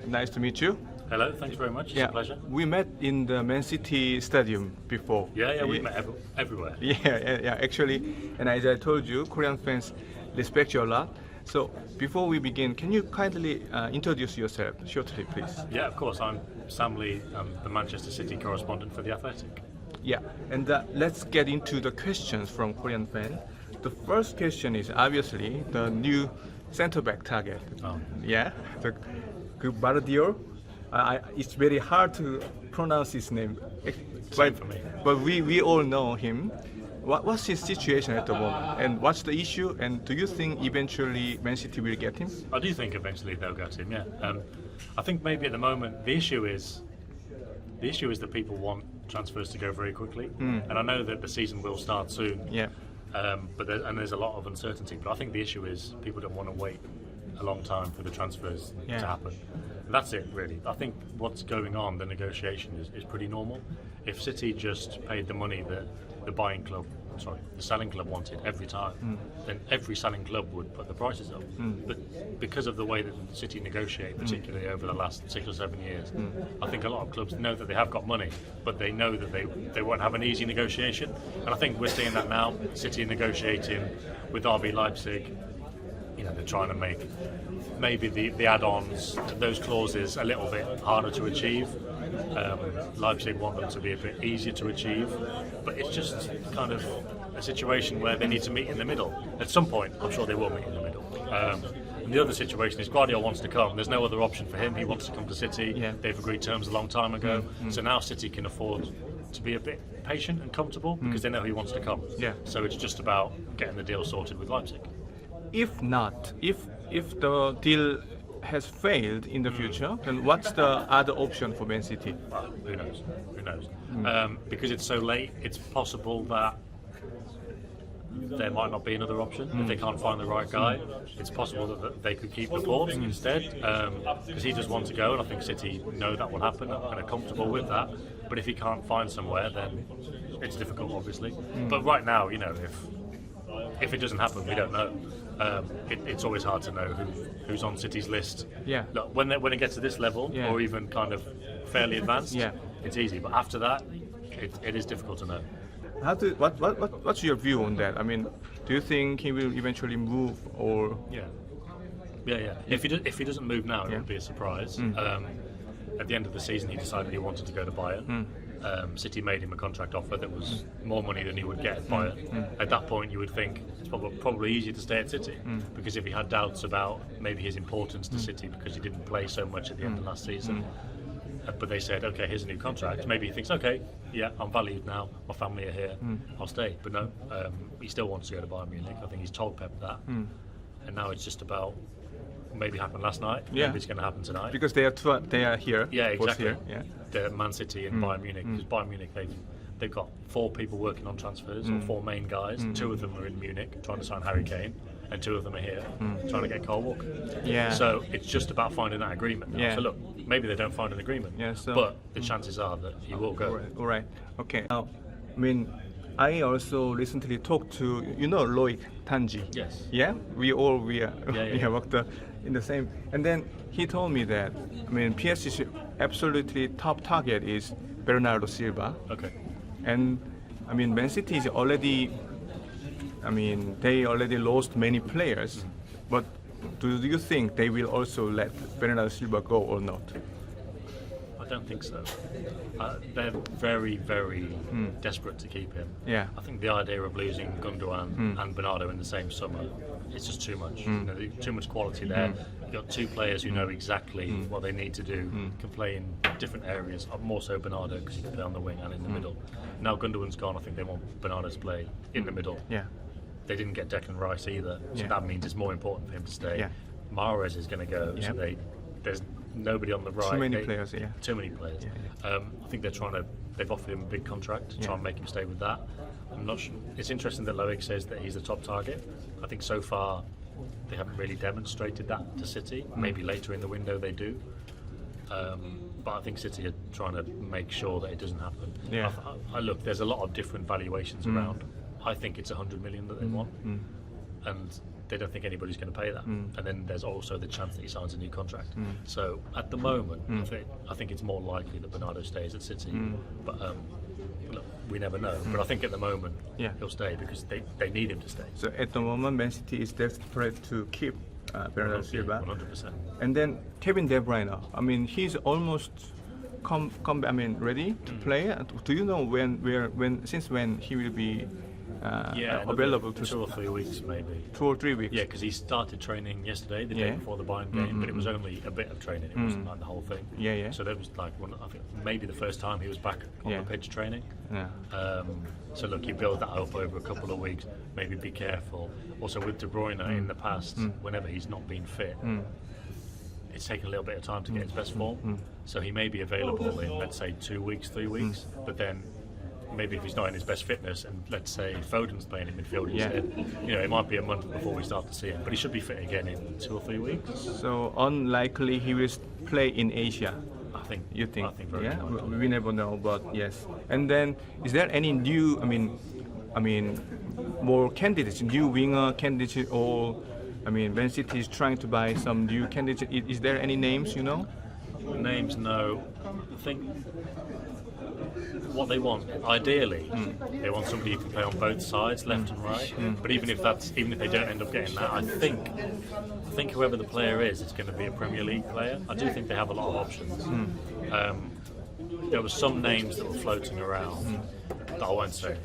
nice to meet you. Hello, thanks very much. It's a pleasure. We met in the Man City Stadium before. Yeah, we met everywhere. Yeah, actually. And as I told you, Korean fans respect you a lot. So before we begin, can you kindly introduce yourself shortly, please? Yeah, of course. I'm Sam Lee. I'm the Manchester City correspondent for The Athletic. Yeah, and let's get into the questions from Korean fans. The first question is obviously the new centre-back target. Oh. Yeah, the Kva르디올. It's very hard to pronounce his name. Same for me. But we all know him. What's his situation at the moment? And what's the issue? And do you think eventually Man City will get him? I do think eventually they'll get him. Yeah. I think maybe at the moment the issue is that people want transfers to go very quickly, and I know that the season will start soon. Yeah. But there's a lot of uncertainty. But I think the issue is people don't want to wait a long time for the transfers to happen. And that's it, really. I think what's going on, the negotiation is pretty normal. If City just paid the money that the selling club wanted every time, then every selling club would put the prices up. But because of the way that City negotiate, particularly over the last 6 or 7 years, I think a lot of clubs know that they have got money, but they know that they won't have an easy negotiation. And I think we're seeing that now. City negotiating with RB Leipzig. You know, they're trying to make maybe the add-ons, those clauses, a little bit harder to achieve. Leipzig want them to be a bit easier to achieve, but it's just kind of a situation where they need to meet in the middle. At some point, I'm sure they will meet in the middle. And the other situation is Guardiola wants to come. There's no other option for him. He wants to come to City. Yeah. They've agreed terms a long time ago. So now City can afford to be a bit patient and comfortable because they know he wants to come. Yeah. So it's just about getting the deal sorted with Leipzig. If not, if the deal has failed in the future, then what's the other option for Man City? Well, who knows? Who knows? Because it's so late, it's possible that there might not be another option if they can't find the right guy. It's possible that they could keep the Laporte instead, because he just wants to go, and I think City know that will happen and are comfortable with that. But if he can't find somewhere, then it's difficult, obviously. But right now, you know, if it doesn't happen, we don't know. It's always hard to know who's on City's list. Yeah. Look, when it gets to this level, or even kind of fairly advanced, it's easy. But after that, it is difficult to know. What's your view on that? I mean, do you think he will eventually move, or? Yeah. If he doesn't move now, it would be a surprise. At the end of the season, he decided he wanted to go to Bayern. City made him a contract offer that was more money than he would get at Bayern. At that point, you would think it's probably easier to stay at City, because if he had doubts about maybe his importance to City because he didn't play so much at the end of last season, but they said, okay, here's a new contract, maybe he thinks, okay, yeah, I'm valued now, my family are here, I'll stay. But no, he still wants to go to Bayern Munich. I think he's told Pep that, and now it's just about. Maybe happened last night. Yeah. Maybe it's going to happen tonight. Because they are here. Yeah, exactly. Here. Yeah. The Man City and Bayern Munich. Because Bayern Munich, they've got 4 people working on transfers, or 4 main guys. 2 of them are in Munich trying to sign Harry Kane, and 2 of them are here trying to get Kyle Walker. Yeah. So it's just about finding that agreement now. Yeah. So look, maybe they don't find an agreement. Yeah, so, but the chances are that he will go. All right. Okay. Now, I mean, I also recently talked to Loic Tanji. Yes. Yeah. We worked in the same. And then he told me that PSG's absolutely top target is Bernardo Silva. Okay. And Man City is already. They already lost many players, but do you think they will also let Bernardo Silva go or not? I don't think so. They're very, very desperate to keep him. Yeah. I think the idea of losing Gundogan and Bernardo in the same summer, it's just too much. There's too much quality there. You've got 2 players who know exactly what they need to do, can play in different areas, more so Bernardo because he can play on the wing and in the middle. Now Gundogan's gone, I think they want Bernardo to play in the middle. Yeah. They didn't get Declan Rice either, so Yeah. that means it's more important for him to stay. Yeah. Mahrez is going to go, so there's nobody on the right. Too many players, yeah. Too many players. Yeah. I think they've offered him a big contract to try and make him stay with that. I'm not sure. It's interesting that Loic says that he's the top target. I think so far they haven't really demonstrated that to City. Maybe later in the window they do. But I think City are trying to make sure that it doesn't happen. Yeah. I look, there's a lot of different valuations around. I think it's 100 million that they want. And they don't think anybody's going to pay that. And then there's also the chance that he signs a new contract. So at the moment, I think it's more likely that Bernardo stays at City. But look, we never know. But I think at the moment he'll stay because they need him to stay. So at the moment, Man City is desperate to keep Bernardo Silva. 100%. And then Kevin De Bruyne. I mean, he's almost ready to play. Do you know since when he will be available to 2 or 3 weeks maybe. 2 or 3 weeks? Yeah, because he started training yesterday, the day before the Bayern game, but it was only a bit of training. It wasn't like the whole thing. Yeah. So that was like I think maybe the first time he was back on the pitch training. Yeah. So look, you build that up over a couple of weeks. Maybe be careful. Also with De Bruyne in the past, whenever he's not been fit, it's taken a little bit of time to get his best form. So he may be available in, let's say, 2 weeks, 3 weeks, but then maybe if he's not in his best fitness and let's say Foden's playing in midfield instead, it might be a month before we start to see him, but he should be fit again in 2 or 3 weeks. So unlikely he will play in Asia. I think very likely. We never know, but yes. And then is there any new more candidates, new winger candidates, or Man City is trying to buy some new candidates. Is there any names, you know? Names, no. I think what they want, ideally, they want somebody who can play on both sides, left and right. But even if they don't end up getting that, I think whoever the player is, it's going to be a Premier League player. I do think they have a lot of options. There were some names that were floating around that I won't say.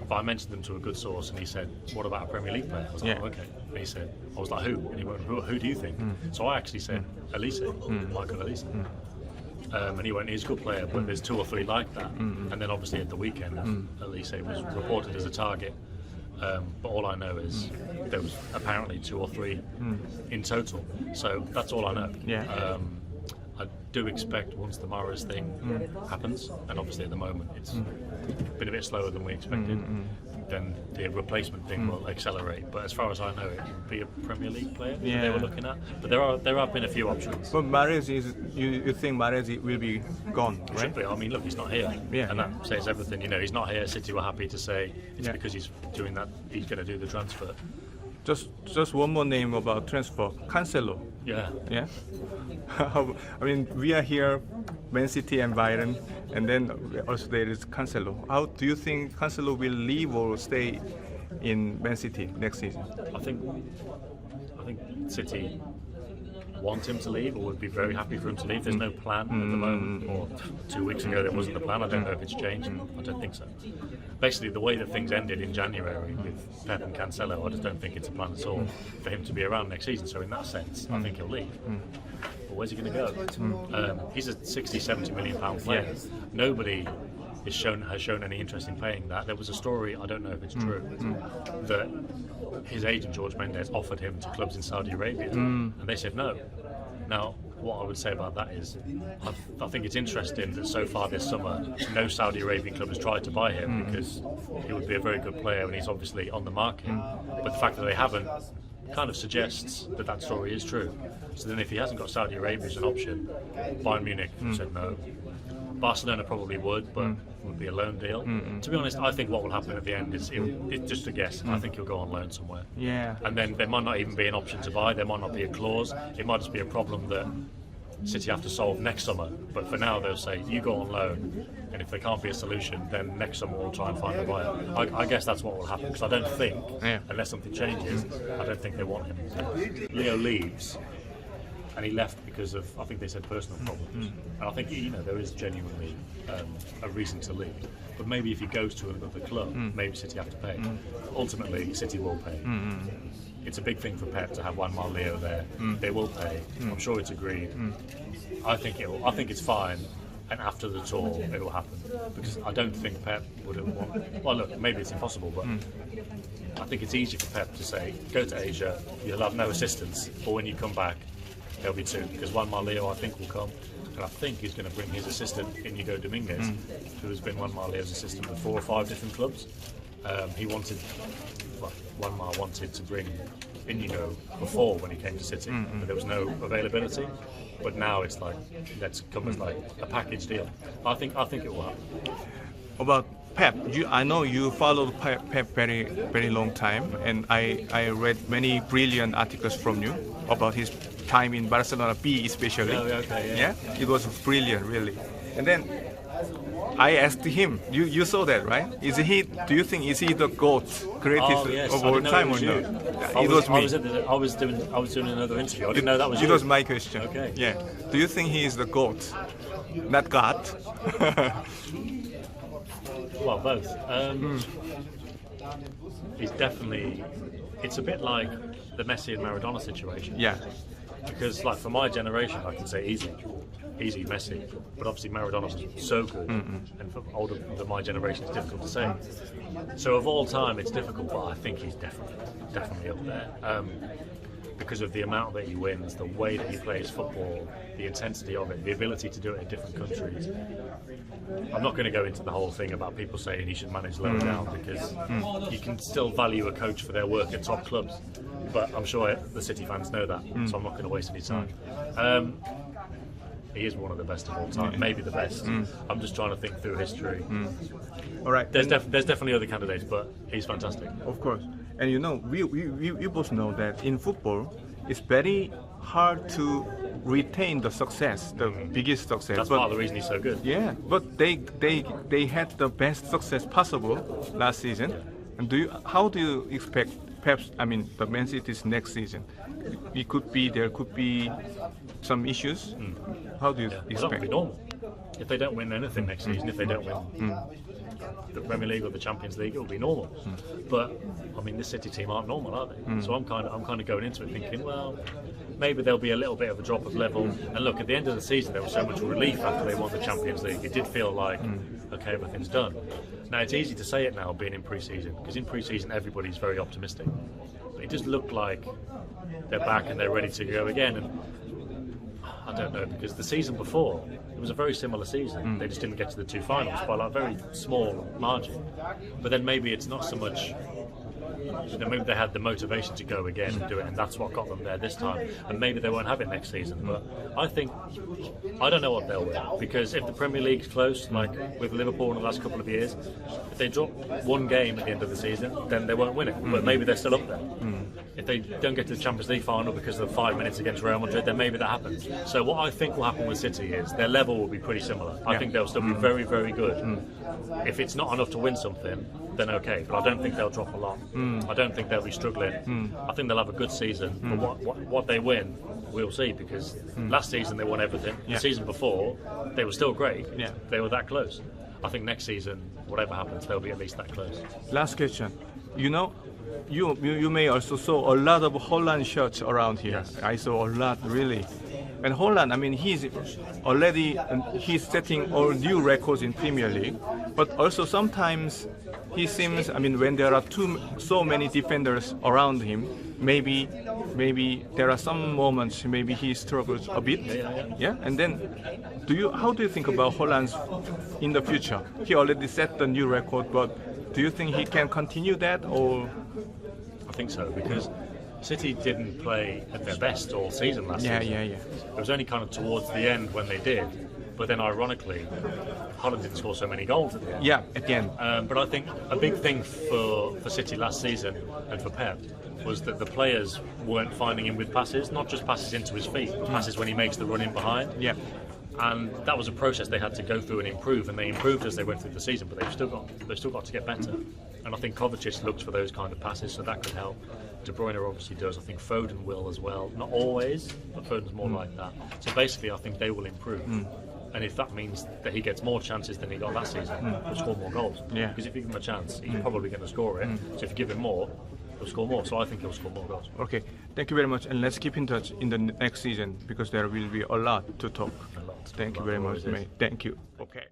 But I mentioned them to a good source, and he said, "What about a Premier League player?" I was like, "Okay." And he said, "I was like, who?" And he went, "Who do you think?" So I actually said, "Elise, Michael Elise." And he went, "He's a good player, but there's 2 or 3 like that." And then obviously at the weekend, Elise was reported as a target. But all I know is there was apparently 2 or 3 in total. So that's all I know. I do expect once the Mahrez thing happens, and obviously at the moment it's been a bit slower than we expected, then the replacement thing will accelerate. But as far as I know, it would be a Premier League player that they were looking at. But there have been a few options. But Mahrez you think Mahrez will be gone, right? Should be. I mean, look, he's not here, and that says everything. He's not here. City were happy to say it's because he's doing that. He's going to do the transfer. Just one more name about transfer, Cancelo. Yeah. We are here, Man City and Bayern, and then also there is Cancelo. How do you think Cancelo will leave or stay in Man City next season? I think City want him to leave or would be very happy for him to leave. There's no plan at the moment, or 2 weeks ago there wasn't a plan. I don't know if it's changed. I don't think so. Basically, the way that things ended in January with Pep and Cancelo, I just don't think it's a plan at all for him to be around next season. So in that sense, I think he'll leave. But where's he going to go? He's a 60-70 million pound player. Nobody has shown any interest in paying that. There was a story, I don't know if it's true, that his agent George Mendes offered him to clubs in Saudi Arabia, and they said no. Now, what I would say about that is, I think it's interesting that so far this summer, no Saudi Arabian club has tried to buy him because he would be a very good player and he's obviously on the market. But the fact that they haven't kind of suggests that story is true. So then if he hasn't got Saudi Arabia as an option, Bayern Munich said no. Barcelona probably would, but would be a loan deal. To be honest, I think what will happen at the end is, it's just a guess, I think he'll go on loan somewhere. And then there might not even be an option to buy, there might not be a clause, it might just be a problem that City have to solve next summer. But for now they'll say, you go on loan, and if there can't be a solution, then next summer we'll try and find a buyer. I guess that's what will happen, because I don't think, unless something changes, I don't think they want him. Leo leaves, and he left because of, I think they said, personal problems. And I think, there is genuinely a reason to leave. But maybe if he goes to another club, maybe City have to pay. Ultimately, City will pay. It's a big thing for Pep to have Juan Leo there. They will pay. I'm sure it's agreed. I think it's fine. And after the tour, it will happen. Because I don't think Pep would have wanted... Well, look, maybe it's impossible, but I think it's easy for Pep to say, go to Asia, you'll have no assistance, but when you come back, there'll be 2. Because Juan Leo, I think, will come. And I think he's going to bring his assistant, Inigo Dominguez, who has been Juan Leo's assistant with 4 or 5 different clubs. Juan wanted to bring Inigo before when he came to City, but there was no availability. But now it's like, let's come as like a package deal. I think it will happen. About Pep, I know you followed Pep very long time, and I read many brilliant articles from you about his time in Barcelona B especially. Oh, okay, yeah. It was brilliant, really. And then I asked him, you saw that, right? Do you think is he the GOAT, greatest of all time or not? It was me. I was doing another interview. I didn't know that was you. It was my question. Okay. Yeah. Do you think he is the GOAT? Not God. Well, both. He's definitely. It's a bit like the Messi and Maradona situation. Yeah. Because, like, for my generation, I can say easy Messi. But obviously, Maradona was so good, and for older than my generation, it's difficult to say. So, of all time, it's difficult, but I think he's definitely up there. Because of the amount that he wins, the way that he plays football, the intensity of it, the ability to do it in different countries. I'm not going to go into the whole thing about people saying he should manage lower down, because you can still value a coach for their work at top clubs. But I'm sure the City fans know that, so I'm not going to waste any time. He is one of the best of all time, maybe the best. I'm just trying to think through history. All right. There's definitely other candidates, but he's fantastic. Of course. And you know, we both know that in football, it's very hard to retain the success, the biggest success. That's part of the reason he's so good. Yeah, but they had the best success possible last season. And how do you expect, perhaps, the Man City's next season? There could be some issues. How do you expect? It's not going to be normal. If they don't win anything next season, if they don't win the Premier League or the Champions League, it will be normal. But this City team aren't normal, are they? So I'm kind of going into it thinking, well, maybe there'll be a little bit of a drop of level. And look, at the end of the season, there was so much relief after they won the Champions League. It did feel like, okay, everything's done. Now it's easy to say it now, being in pre-season, because in pre-season everybody's very optimistic. But it just looked like they're back and they're ready to go again. And I don't know, because the season before, it was a very similar season. They just didn't get to the two finals by a very small margin. But then maybe it's not so much, maybe they had the motivation to go again and do it, and that's what got them there this time. And maybe they won't have it next season. But I don't know what they'll win, because if the Premier League's close, like with Liverpool in the last couple of years, if they drop one game at the end of the season, then they won't win it. But maybe they're still up there. If they don't get to the Champions League final because of the 5 minutes against Real Madrid, then maybe that happens. So what I think will happen with City is their level will be pretty similar. I think they'll still be very, very good. If it's not enough to win something, then okay. But I don't think they'll drop a lot. I don't think they'll be struggling. I think they'll have a good season. But what they win, we'll see, because last season they won everything. The season before, they were still great. They were that close. I think next season, whatever happens, they'll be at least that close. Last question. You may also saw a lot of Holland shirts around here. Yes. I saw a lot, really. And Holland, he's setting all new records in Premier League. But also sometimes he seems, when there are so many defenders around him, maybe there are some moments maybe he struggles a bit. Yeah. And then, how do you think about Holland in the future? He already set the new record, but do you think he can continue that, or? I think so, because City didn't play at their best all season last season. Yeah. It was only kind of towards the end when they did. But then, ironically, Holland didn't score so many goals at the end. Yeah, at the end. But I think a big thing for City last season and for Pep was that the players weren't finding him with passes, not just passes into his feet, but passes when he makes the run in behind. Yeah. And that was a process they had to go through and improve, and they improved as they went through the season. But they've still got to get better. And I think Kovacic looks for those kind of passes, so that could help. De Bruyne obviously does. I think Foden will as well. Not always, but Foden's more like that. So basically, I think they will improve. And if that means that he gets more chances than he got last season, he'll score more goals. Yeah. Because if you give him a chance, he's probably going to score it. So if you give him more, he'll score more. So I think he'll score more goals. Okay, thank you very much, and let's keep in touch in the next season, because there will be a lot to talk. A lot. Thank you very much, mate. Thank you. Okay.